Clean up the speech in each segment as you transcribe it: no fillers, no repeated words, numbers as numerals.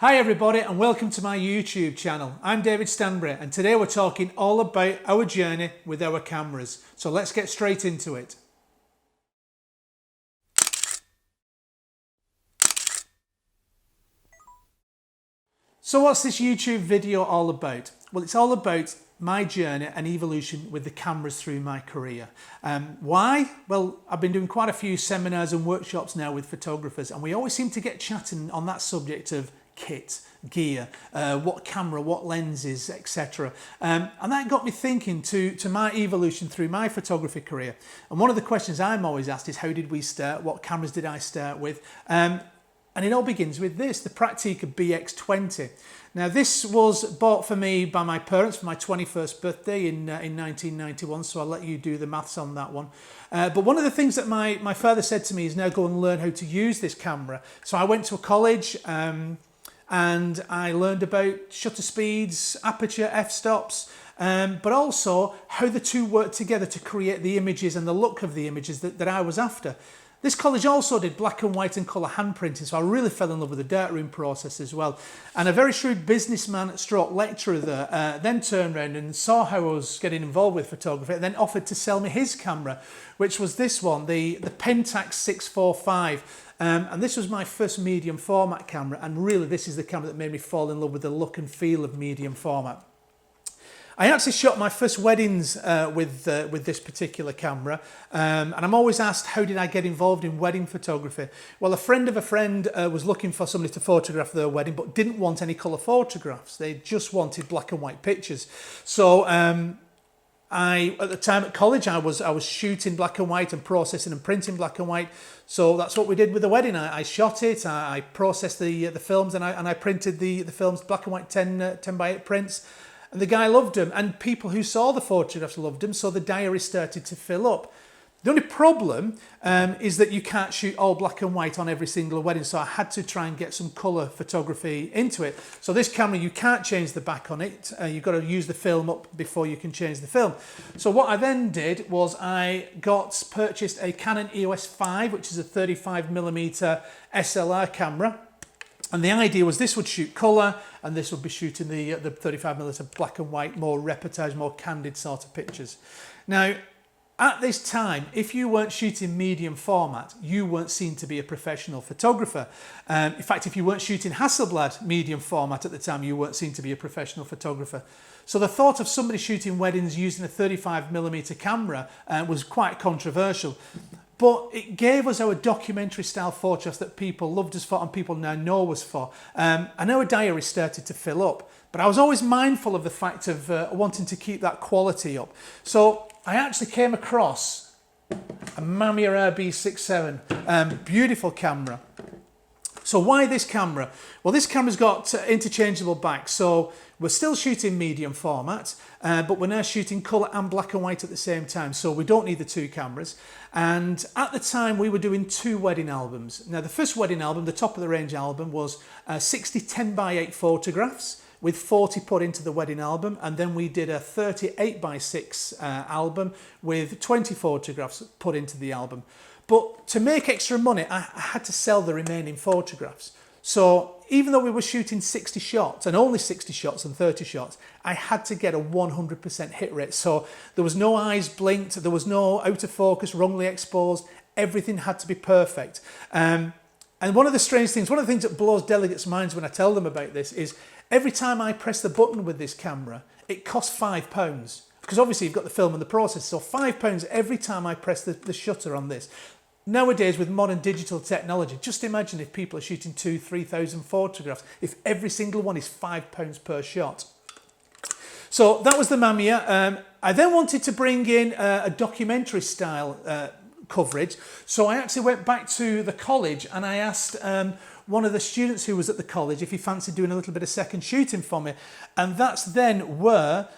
Hi everybody and welcome to my YouTube channel. I'm David Stanbury and today we're talking all about our journey with our cameras. So let's get straight into it. So what's this YouTube video all about? Well, it's all about my journey and evolution with the cameras through my career. Why? Well, I've been doing quite a few seminars and workshops now with photographers and we always seem to get chatting on that subject of kit, gear, what camera, what lenses, etc. And that got me thinking to my evolution through my photography career. And one of the questions I'm always asked is how did we start? What cameras did I start with? And it all begins with this, the Praktica BX20. Now this was bought for me by my parents for my 21st birthday in 1991, so I'll let you do the maths on that one. But one of the things that my father said to me is now go and learn how to use this camera. So I went to a college and I learned about shutter speeds, aperture, f-stops, but also how the two work together to create the images and the look of the images that I was after. This college also did black and white and colour hand printing, so I really fell in love with the darkroom process as well. And a very shrewd businessman stroke lecturer there then turned around and saw how I was getting involved with photography and then offered to sell me his camera, which was this one, the Pentax 645. And this was my first medium format camera, and really this is the camera that made me fall in love with the look and feel of medium format. I actually shot my first weddings with this particular camera, and I'm always asked how did I get involved in wedding photography. Well, a friend of a friend was looking for somebody to photograph their wedding but didn't want any colour photographs. They just wanted black and white pictures. So at the time at college, I was shooting black and white and processing and printing black and white. So that's what we did with the wedding. I shot it, I processed the films, and I printed the films, black and white 10 by 8 prints. And the guy loved them, and people who saw the photographs loved them, so the diary started to fill up. The only problem is that you can't shoot all black and white on every single wedding, so I had to try and get some colour photography into it. So this camera, you can't change the back on it. You've got to use the film up before you can change the film. So what I then did was I purchased a Canon EOS5, which is a 35mm SLR camera. And the idea was this would shoot colour and this would be shooting the 35mm black and white, more reportage, more candid sort of pictures. Now, at this time, if you weren't shooting medium format, you weren't seen to be a professional photographer. In fact, if you weren't shooting Hasselblad medium format at the time, you weren't seen to be a professional photographer. So the thought of somebody shooting weddings using a 35mm camera was quite controversial. But it gave us our documentary style photographs that people loved us for and people now know us for. And our diary started to fill up. But I was always mindful of the fact of wanting to keep that quality up. So I actually came across a Mamiya RB67, beautiful camera. So why this camera? Well, this camera's got interchangeable backs, so we're still shooting medium format, but we're now shooting colour and black and white at the same time, so we don't need the two cameras. And at the time, we were doing 2 wedding albums. Now, the first wedding album, the top of the range album, was 60 10 by 8 photographs with 40 put into the wedding album, and then we did a 38 by 6 album with 20 photographs put into the album. But to make extra money, I had to sell the remaining photographs. So even though we were shooting 60 shots and only 60 shots and 30 shots, I had to get a 100% hit rate. So there was no eyes blinked, there was no out of focus, wrongly exposed. Everything had to be perfect. And one of the strange things, one of the things that blows delegates' minds when I tell them about this is every time I press the button with this camera, it costs £5. Because obviously you've got the film and the process, so £5 every time I press the shutter on this. Nowadays, with modern digital technology, just imagine if people are shooting 2,000-3,000 photographs, if every single one is £5 per shot. So that was the Mamiya. I then wanted to bring in a documentary style coverage, so I actually went back to the college and I asked one of the students who was at the college if he fancied doing a little bit of second shooting for me, and that's then where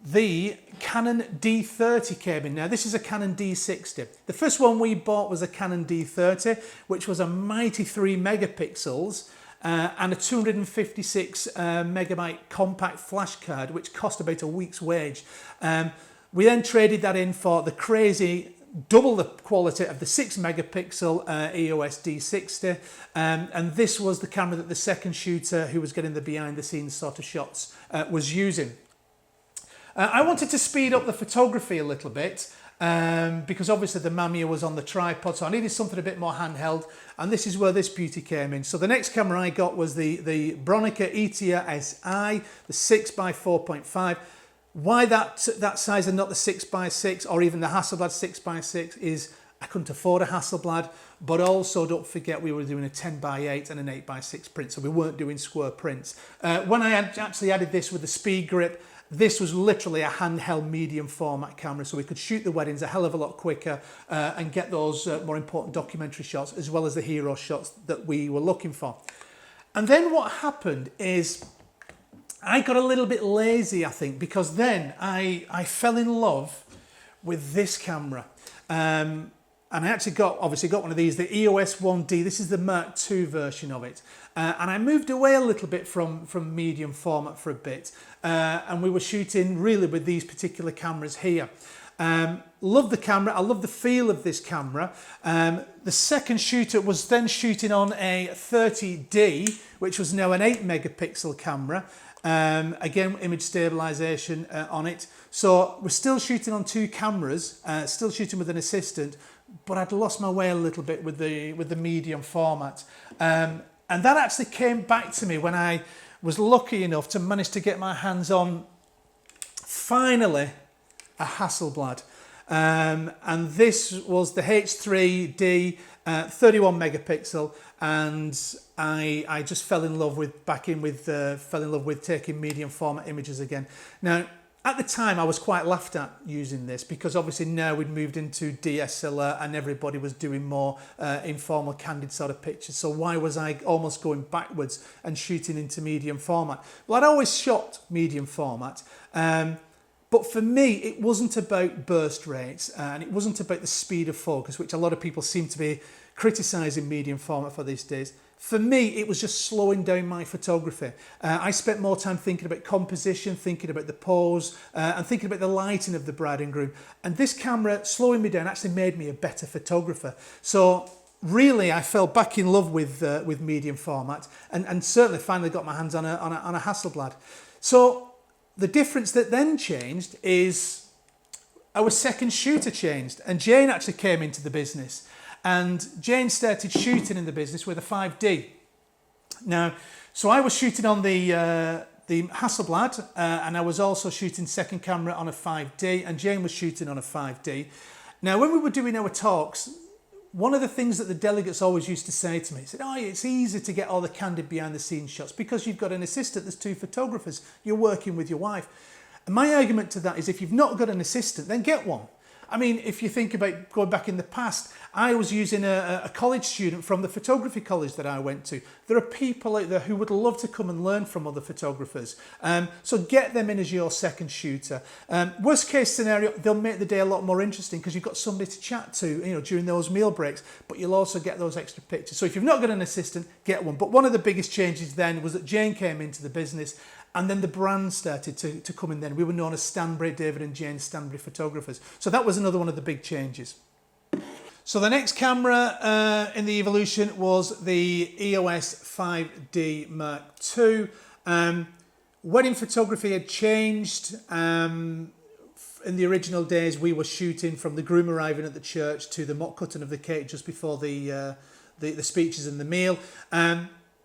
the Canon D30 came in. Now this is a Canon D60. The first one we bought was a Canon D30, which was a mighty 3 megapixels and a 256 megabyte compact flash card, which cost about a week's wage. We then traded that in for the crazy double the quality of the 6 megapixel EOS D60, and this was the camera that the second shooter who was getting the behind the scenes sort of shots was using. I wanted to speed up the photography a little bit because obviously the Mamiya was on the tripod, so I needed something a bit more handheld, and this is where this beauty came in. So the next camera I got was the Bronica EOS5, the 6x4.5. Why that size and not the 6x6 or even the Hasselblad 6x6 is I couldn't afford a Hasselblad, but also don't forget we were doing a 10x8 and an 8x6 print, so we weren't doing square prints. When I actually added this with the speed grip, this was literally a handheld medium format camera, so we could shoot the weddings a hell of a lot quicker and get those more important documentary shots as well as the hero shots that we were looking for. And then what happened is I got a little bit lazy, I think, because then I fell in love with this camera. And I actually obviously got one of these, the EOS1D. This is the Mark II version of it. And I moved away a little bit from medium format for a bit. And we were shooting really with these particular cameras here. Love the camera. I love the feel of this camera. The second shooter was then shooting on a 30D, which was now an 8 megapixel camera. Again, image stabilization on it. So we're still shooting on 2 cameras, still shooting with an assistant, but I'd lost my way a little bit with the medium format. And that actually came back to me when I was lucky enough to manage to get my hands on, finally, a Hasselblad. And this was the H3D 31 megapixel, and I just fell in love with taking medium format images again. Now, at the time, I was quite laughed at using this because obviously now we'd moved into DSLR and everybody was doing more informal, candid sort of pictures. So why was I almost going backwards and shooting into medium format? Well, I'd always shot medium format. But for me, it wasn't about burst rates and it wasn't about the speed of focus, which a lot of people seem to be criticising medium format for these days. For me, it was just slowing down my photography. I spent more time thinking about composition, thinking about the pose, and thinking about the lighting of the bride and groom. And this camera, slowing me down, actually made me a better photographer. So really, I fell back in love with medium format and certainly finally got my hands on a Hasselblad. So the difference that then changed is our second shooter changed, and Jane actually came into the business. And Jane started shooting in the business with a 5D. Now, so I was shooting on the Hasselblad, and I was also shooting second camera on a 5D, and Jane was shooting on a 5D. Now, when we were doing our talks, one of the things that the delegates always used to say to me, said, "Oh, it's easy to get all the candid behind the scenes shots because you've got an assistant, there's 2 photographers, you're working with your wife." And my argument to that is if you've not got an assistant, then get one. I mean, if you think about going back in the past, I was using a college student from the photography college that I went to. There are people out there who would love to come and learn from other photographers. So get them in as your second shooter. Worst case scenario, they'll make the day a lot more interesting because you've got somebody to chat to, during those meal breaks, but you'll also get those extra pictures. So if you've not got an assistant, get one. But one of the biggest changes then was that Jane came into the business. And then the brand started to come in then. We were known as Stanbury, David and Jane Stanbury Photographers. So that was another one of the big changes. So the next camera in the evolution was the EOS5D Mark II. Wedding photography had changed. In the original days, we were shooting from the groom arriving at the church to the mock cutting of the cake just before the speeches and the meal.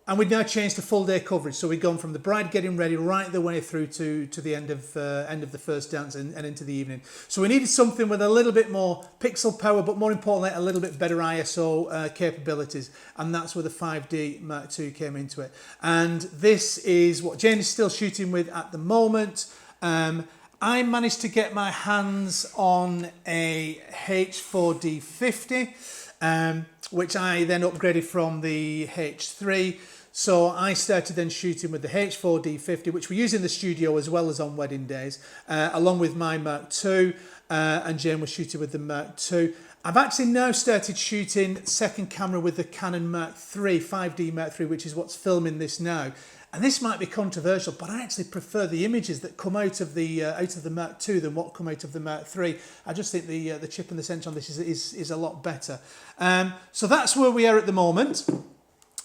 And we'd now changed to full day coverage. So we'd gone from the bride getting ready right the way through to the end of the first dance and into the evening. So we needed something with a little bit more pixel power, but more importantly, a little bit better ISO capabilities. And that's where the 5D Mark II came into it. And this is what Jane is still shooting with at the moment. I managed to get my hands on a H4D50, which I then upgraded from the H3. So I started then shooting with the H4D50, which we use in the studio as well as on wedding days, along with my Mark II, and Jane was shooting with the Mark II. I've actually now started shooting second camera with the Canon Mark III, 5D Mark III, which is what's filming this now. And this might be controversial, but I actually prefer the images that come out of the Mark II than what come out of the Mark III. I just think the chip and the sensor on this is a lot better. So that's where we are at the moment.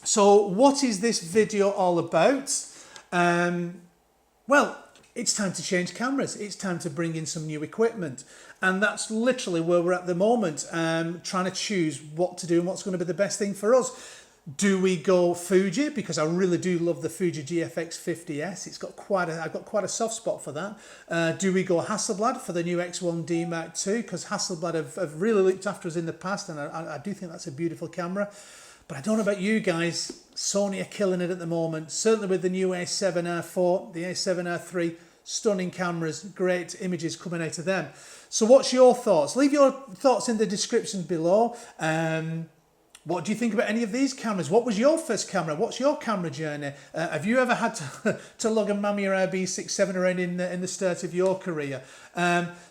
So what is this video all about? Well, it's time to change cameras. It's time to bring in some new equipment. And that's literally where we're at the moment, trying to choose what to do and what's going to be the best thing for us. Do we go Fuji? Because I really do love the Fuji GFX50S. I've got quite a soft spot for that. Do we go Hasselblad for the new X1D Mark II? Because Hasselblad have really looked after us in the past, and I do think that's a beautiful camera. But I don't know about you guys. Sony are killing it at the moment. Certainly with the new A7R4, the A7R3, stunning cameras, great images coming out of them. So what's your thoughts? Leave your thoughts in the description below. What do you think about any of these cameras? What was your first camera? What's your camera journey? Have you ever had to lug a Mamiya RB67 around in the start of your career?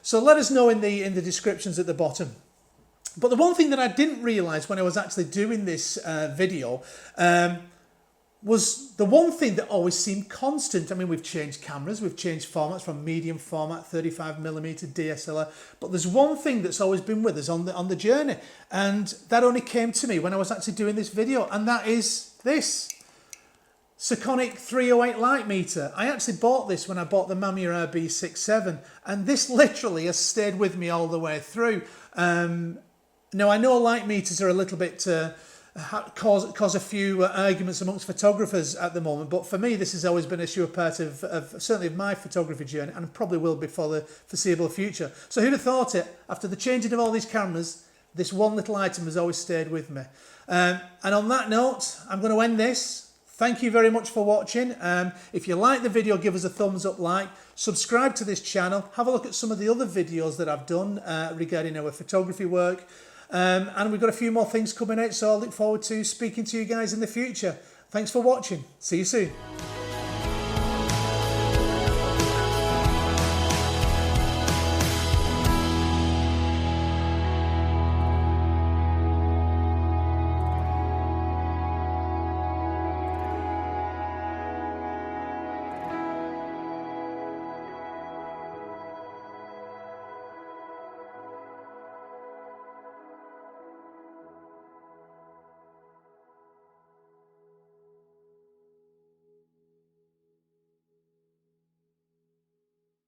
So let us know in the descriptions at the bottom. But the one thing that I didn't realise when I was actually doing this video was the one thing that always seemed constant. I mean, we've changed cameras, we've changed formats from medium format, 35mm DSLR, but there's one thing that's always been with us on the journey, and that only came to me when I was actually doing this video, and that is this Sekonic 308 light meter. I actually bought this when I bought the Mamiya RB67, and this literally has stayed with me all the way through. Now, I know light meters are a little bit cause a few arguments amongst photographers at the moment, but for me this has always been a sure part of certainly of my photography journey, and probably will be for the foreseeable future. So who'd have thought it, after the changing of all these cameras, this one little item has always stayed with me. And on that note, I'm going to end this. Thank you very much for watching. If you like the video, give us a thumbs up, like, subscribe to this channel, have a look at some of the other videos that I've done regarding our photography work. And we've got a few more things coming out, so I look forward to speaking to you guys in the future. Thanks for watching. See you soon.